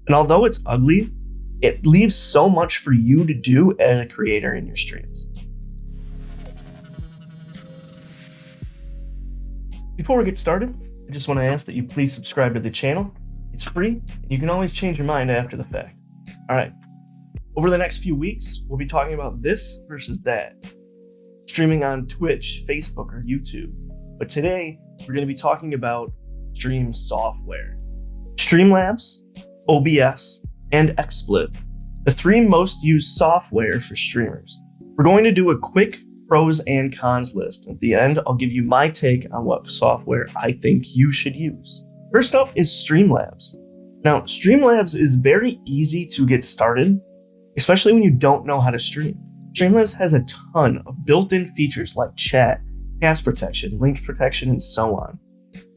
And although it's ugly, it leaves so much for you to do as a creator in your streams. Before we get started, I just want to ask that you please subscribe to the channel. It's free, and you can always change your mind after the fact. All right, over the next few weeks, we'll be talking about this versus that, streaming on Twitch, Facebook, or YouTube. But today, we're going to be talking about stream software. Streamlabs, OBS, and Xsplit, the three most used software for streamers. We're going to do a quick pros and cons list. At the end, I'll give you my take on what software I think you should use. First up is Streamlabs. Now, Streamlabs is very easy to get started, especially when you don't know how to stream. Streamlabs has a ton of built-in features like chat, cast protection, link protection, and so on.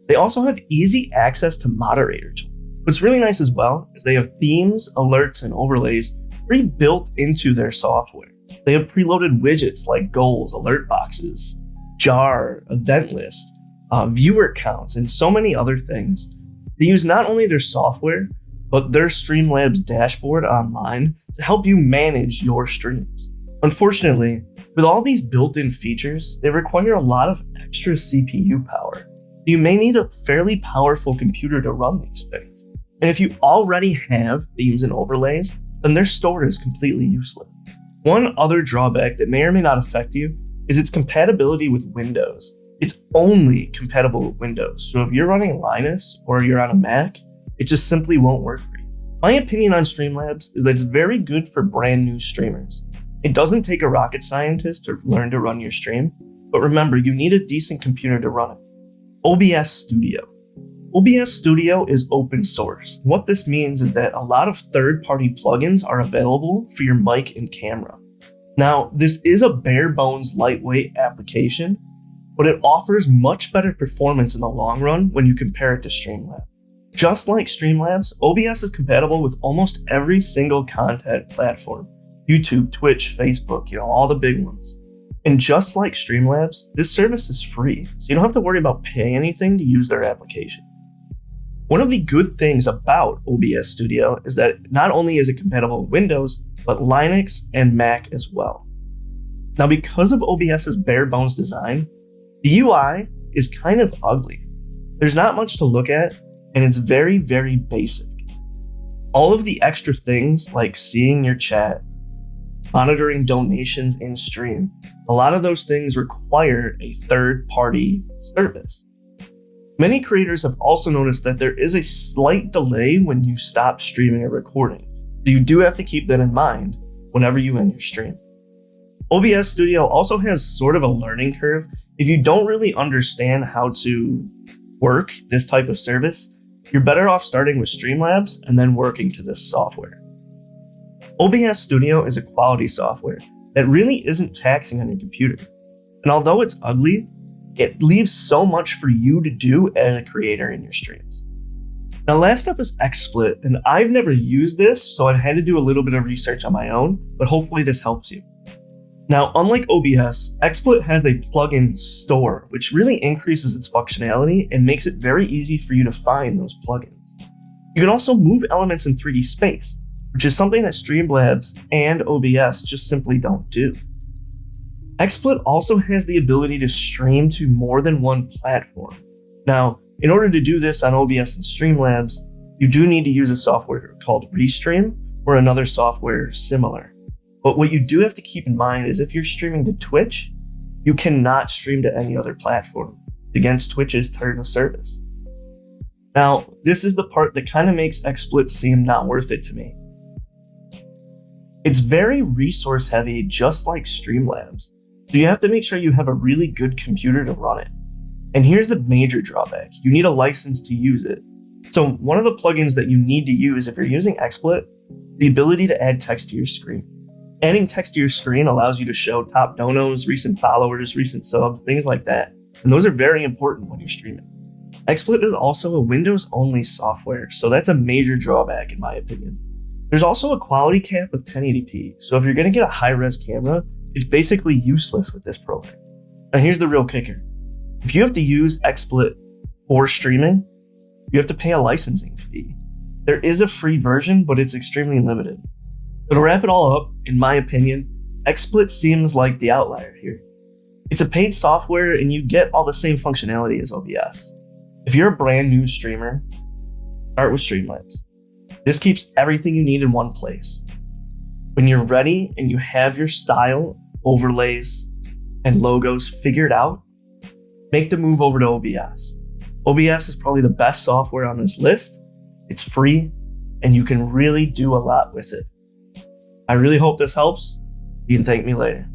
They also have easy access to moderator tools. What's really nice as well is they have themes, alerts, and overlays pre-built into their software. They have preloaded widgets like goals, alert boxes, jar, event lists, viewer counts, and so many other things. They use not only their software, but their Streamlabs dashboard online to help you manage your streams. Unfortunately, with all these built-in features, they require a lot of extra CPU power. You may need a fairly powerful computer to run these things. And if you already have themes and overlays, then their store is completely useless. One other drawback that may or may not affect you is its compatibility with Windows. It's only compatible with Windows, so if you're running Linux or you're on a Mac, it just simply won't work for you. My opinion on Streamlabs is that it's very good for brand new streamers. It doesn't take a rocket scientist to learn to run your stream, but remember, you need a decent computer to run it. OBS Studio. OBS Studio is open source. What this means is that a lot of third-party plugins are available for your mic and camera. Now, this is a bare bones lightweight application, but it offers much better performance in the long run when you compare it to Streamlabs. Just like Streamlabs, OBS is compatible with almost every single content platform. YouTube, Twitch, Facebook, all the big ones. And just like Streamlabs, this service is free, so you don't have to worry about paying anything to use their application. One of the good things about OBS Studio is that not only is it compatible with Windows, but Linux and Mac as well. Now, because of OBS's bare bones design, the UI is kind of ugly. There's not much to look at, and it's very, very basic. All of the extra things like seeing your chat, monitoring donations in stream, a lot of those things require a third-party service. Many creators have also noticed that there is a slight delay when you stop streaming or recording, so you do have to keep that in mind whenever you end your stream. OBS Studio also has sort of a learning curve. If you don't really understand how to work this type of service, you're better off starting with Streamlabs and then working to this software. OBS Studio is a quality software that really isn't taxing on your computer. And although it's ugly, it leaves so much for you to do as a creator in your streams. Now, last up is Xsplit, and I've never used this, so I had to do a little bit of research on my own, but hopefully this helps you. Now, unlike OBS, Xsplit has a plugin store, which really increases its functionality and makes it very easy for you to find those plugins. You can also move elements in 3D space, which is something that Streamlabs and OBS just simply don't do. Xsplit also has the ability to stream to more than one platform. Now, in order to do this on OBS and Streamlabs, you do need to use a software called Restream or another software similar. But what you do have to keep in mind is if you're streaming to Twitch, you cannot stream to any other platform. It's against Twitch's terms of service. Now, this is the part that kind of makes Xsplit seem not worth it to me. It's very resource heavy, just like Streamlabs. So you have to make sure you have a really good computer to run it. And here's the major drawback. You need a license to use it. So one of the plugins that you need to use if you're using Xsplit, the ability to add text to your screen. Adding text to your screen allows you to show top donos, recent followers, recent subs, things like that. And those are very important when you're streaming. Xsplit is also a Windows-only software, so that's a major drawback in my opinion. There's also a quality cap of 1080p, so if you're going to get a high-res camera, it's basically useless with this program. Now here's the real kicker. If you have to use XSplit for streaming, you have to pay a licensing fee. There is a free version, but it's extremely limited. So to wrap it all up, in my opinion, XSplit seems like the outlier here. It's a paid software and you get all the same functionality as OBS. If you're a brand new streamer, start with Streamlabs. This keeps everything you need in one place. When you're ready and you have your style, overlays, and logos figured out, make the move over to OBS. OBS is probably the best software on this list. It's free, and you can really do a lot with it. I really hope this helps. You can thank me later.